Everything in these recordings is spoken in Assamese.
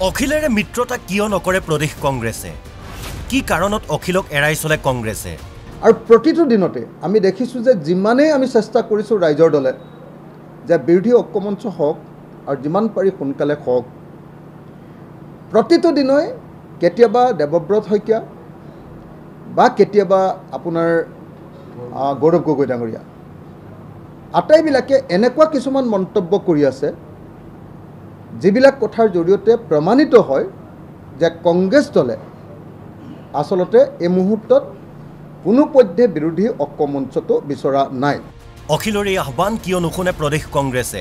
অখিলেৰে মিত্ৰতা কিয় নকৰে প্ৰদেশ কংগ্ৰেছে কি কাৰণত অখিলক এৰাই চলে কংগ্ৰেছে আৰু প্ৰতিটো দিনতে আমি দেখিছোঁ যে যিমানেই আমি চেষ্টা কৰিছোঁ ৰাইজৰ দলে যে বিৰোধী ঐক্যমঞ্চ হওক আৰু যিমান পাৰি সোনকালে হওক প্ৰতিটো দিনই কেতিয়াবা দেৱব্ৰত শইকীয়া বা কেতিয়াবা আপোনাৰ গৌৰৱ গগৈ ডাঙৰীয়া আটাইবিলাকে এনেকুৱা কিছুমান মন্তব্য কৰি আছে যিবিলাক কথাৰ জৰিয়তে প্ৰমাণিত হয় যে কংগ্ৰেছ দলে আচলতে এই মুহূৰ্তত কোনো পধ্যে বিৰোধী ঐক্যমঞ্চটো বিচৰা নাই অখিলৰ এই আহ্বান কিয় নুশুনে প্ৰদেশ কংগ্ৰেছে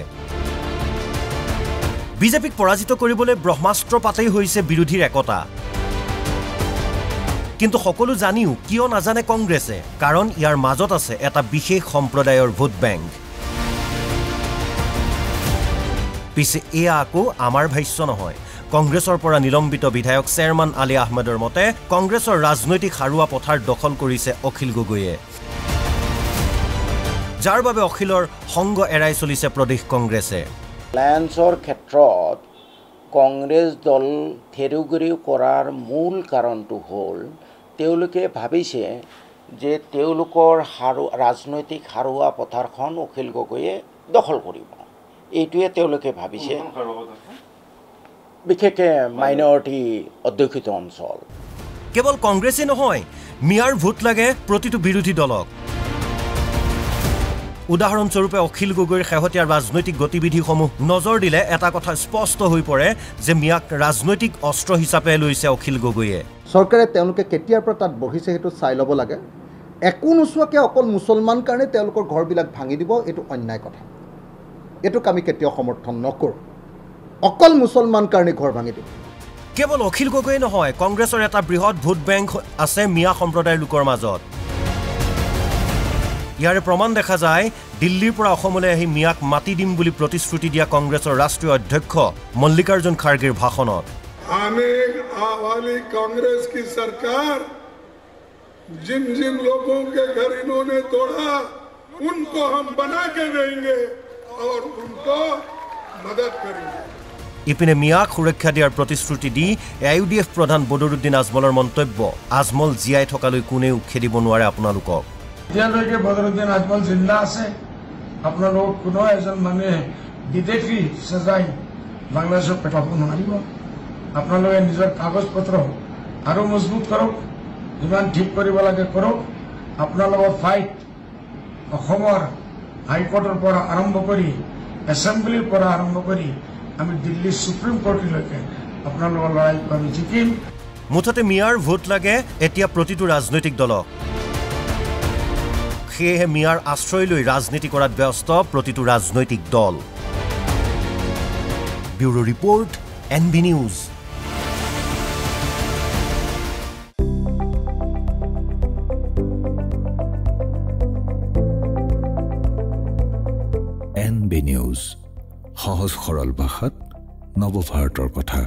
বিজেপিক পৰাজিত কৰিবলৈ ব্ৰহ্মাস্ত্ৰ পাতেই হৈছে বিৰোধীৰ একতা কিন্তু সকলো জানিও কিয় নাজানে কংগ্ৰেছে কাৰণ ইয়াৰ মাজত আছে এটা বিশেষ সম্প্ৰদায়ৰ ভোট বেংক পিছে এয়া আকৌ আমাৰ ভাষ্য নহয় কংগ্ৰেছৰ পৰা নিলম্বিত বিধায়ক চেয়াৰমান আলী আহমেদৰ মতে কংগ্ৰেছৰ ৰাজনৈতিক হাৰুৱা পথাৰ দখল কৰিছে অখিল গগৈয়ে যাৰ বাবে অখিলৰ সংগ এৰাই চলিছে প্ৰদেশ কংগ্ৰেছে এলায়েন্সৰ ক্ষেত্ৰত কংগ্ৰেছ দল থেৰুগুৰি কৰাৰ মূল কাৰণটো হ'ল তেওঁলোকে ভাবিছে যে তেওঁলোকৰ ৰাজনৈতিক হাৰুৱা পথাৰখন অখিল গগৈয়ে দখল কৰিব এইটোৱে তেওঁলোকে ভাবিছে বিশেষকৈ মাইনৰিটি অধ্যুষিত অঞ্চল কেৱল কংগ্ৰেছই নহয় মিয়াৰ ভোট লাগে প্ৰতিটো বিৰোধী দলক উদাহৰণস্বৰূপে অখিল গগৈৰ শেহতীয়া ৰাজনৈতিক গতিবিধিসমূহ নজৰ দিলে এটা কথা স্পষ্ট হৈ পৰে যে মিয়াক ৰাজনৈতিক অস্ত্ৰ হিচাপে লৈছে অখিল গগৈয়ে চৰকাৰে তেওঁলোকে কেতিয়াৰ পৰা তাত বহিছে সেইটো চাই ল'ব লাগে একো নোচোৱাকৈ অকল মুছলমান কাৰণে তেওঁলোকৰ ঘৰবিলাক ভাঙি দিব এইটো অন্যায় কথা এইটোক আমি কেতিয়াও সমৰ্থন নকৰোঁ অকল মুছলমান কাৰণে ঘৰ ভাঙি দিব কেৱল অখিল গগৈ নহয় কংগ্ৰেছৰ এটা বৃহৎ ভোট বেংক আছে মিয়া সম্প্ৰদায়ৰ লোকৰ মাজত ইয়াৰে প্ৰমাণ দেখা যায় দিল্লীৰ পৰা অসমলৈ আহি মিয়াক মাতি দিম বুলি প্ৰতিশ্ৰুতি দিয়া কংগ্ৰেছৰ ৰাষ্ট্ৰীয় অধ্যক্ষ মল্লিকাৰ্জুন খাৰ্গেৰ ভাষণত आने वाली कांग्रेस की सरकार जिन जिन लोगों के घर इन्होंने तोड़ा उनको हम बना के देंगे और उनको मदद करेंगे ইপিনে মিয়াক সুৰক্ষা দিয়াৰ প্ৰতিশ্ৰুতি দি AUDF প্ৰধান বদৰুদ্দিন আজমলৰ মন্তব্য আজমল জিয়াই থকালৈ কোনেও খেদিব নোৱাৰে আপোনালোকক এতিয়ালৈকে বদৰুদ্দিন আজমল জিন্দা আছে আপোনালোক কোনো এজন মানুহে বিদেশী সজাই বাংলাদেশক পেটাব নোৱাৰিব আপোনালোকে নিজৰ কাগজ পত্ৰ আৰু মজবুত কৰক যিমান ঠিক কৰিব লাগে কৰক আপোনালোকৰ ফাইট অসমৰ হাইকোৰ্টৰ পৰা আৰম্ভ কৰি এছেম্বলিৰ পৰা আৰম্ভ কৰি আমি দিল্লী সুপ্ৰিম কোৰ্টলৈকে আপোনালোকৰ লৰাই আমি জিকিম মুঠতে মিয়াৰ ভোট লাগে এতিয়া প্ৰতিটো ৰাজনৈতিক দলক সেয়েহে মিয়াৰ আশ্ৰয় লৈ ৰাজনীতি কৰাত ব্যস্ত প্ৰতিটো ৰাজনৈতিক দল bureau report NB news NB news সহজ সৰল ভাষাত নৱভাৰতৰ কথা